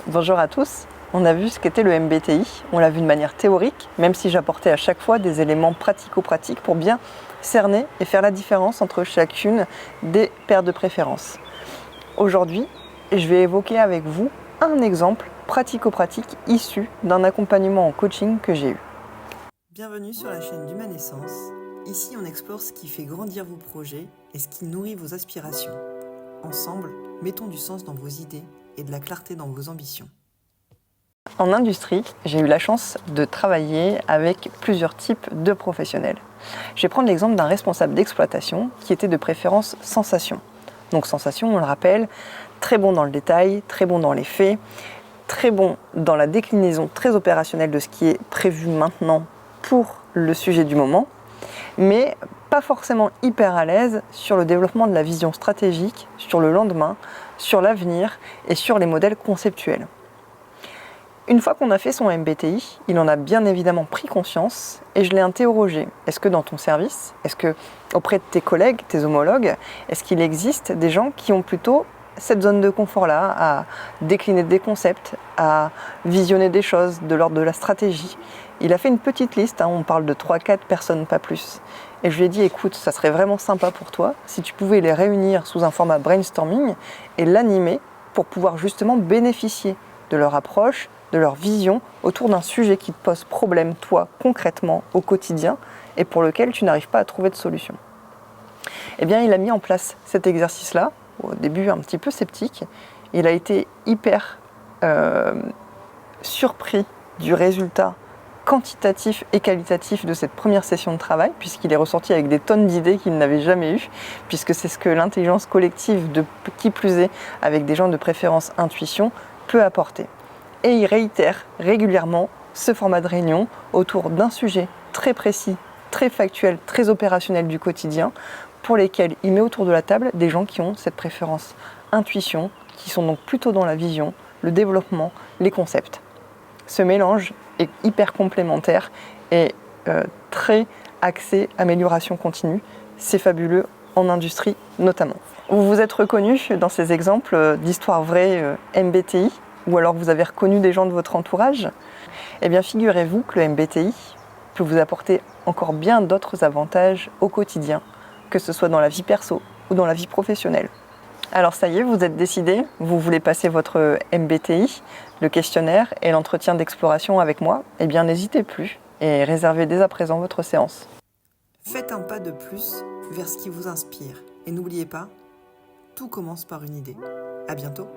Bonjour à tous. On a vu ce qu'était le MBTI, on l'a vu de manière théorique, même si j'apportais à chaque fois des éléments pratico-pratiques pour bien cerner et faire la différence entre chacune des paires de préférences. Aujourd'hui, je vais évoquer avec vous un exemple pratico-pratique issu d'un accompagnement en coaching que j'ai eu. Bienvenue sur la chaîne d'Humanescence. Ici, on explore ce qui fait grandir vos projets et ce qui nourrit vos aspirations. Ensemble, mettons du sens dans vos idées et de la clarté dans vos ambitions. En industrie, j'ai eu la chance de travailler avec plusieurs types de professionnels. Je vais prendre l'exemple d'un responsable d'exploitation qui était de préférence sensation. Donc sensation, on le rappelle, très bon dans le détail, très bon dans les faits, très bon dans la déclinaison très opérationnelle de ce qui est prévu maintenant pour le sujet du moment, mais pas forcément hyper à l'aise sur le développement de la vision stratégique, sur le lendemain, sur l'avenir et sur les modèles conceptuels. Une fois qu'on a fait son MBTI, il en a bien évidemment pris conscience et je l'ai interrogé. Est-ce que dans ton service, est-ce que auprès de tes collègues, tes homologues, est-ce qu'il existe des gens qui ont plutôt cette zone de confort-là, à décliner des concepts, à visionner des choses de l'ordre de la stratégie? Il a fait une petite liste, on parle de 3-4 personnes, pas plus. Et je lui ai dit, écoute, ça serait vraiment sympa pour toi si tu pouvais les réunir sous un format brainstorming et l'animer pour pouvoir justement bénéficier de leur approche, de leur vision autour d'un sujet qui te pose problème, toi, concrètement, au quotidien, et pour lequel tu n'arrives pas à trouver de solution. Eh bien, il a mis en place cet exercice-là, au début un petit peu sceptique. Il a été hyper surpris du résultat quantitatif et qualitatif de cette première session de travail, puisqu'il est ressorti avec des tonnes d'idées qu'il n'avait jamais eues, puisque c'est ce que l'intelligence collective, qui plus est, avec des gens de préférence intuition, peut apporter. Et il réitère régulièrement ce format de réunion autour d'un sujet très précis, très factuel, très opérationnel du quotidien, pour lesquels il met autour de la table des gens qui ont cette préférence intuition, qui sont donc plutôt dans la vision, le développement, les concepts. Ce mélange est hyper complémentaire et très axé amélioration continue. C'est fabuleux en industrie notamment. Vous vous êtes reconnu dans ces exemples d'histoires vraies MBTI, ou alors vous avez reconnu des gens de votre entourage? Eh bien, figurez-vous que le MBTI peut vous apporter encore bien d'autres avantages au quotidien, que ce soit dans la vie perso ou dans la vie professionnelle. Alors ça y est, vous êtes décidé, vous voulez passer votre MBTI, le questionnaire et l'entretien d'exploration avec moi? Eh bien, n'hésitez plus et réservez dès à présent votre séance. Faites un pas de plus vers ce qui vous inspire et n'oubliez pas, tout commence par une idée. À bientôt.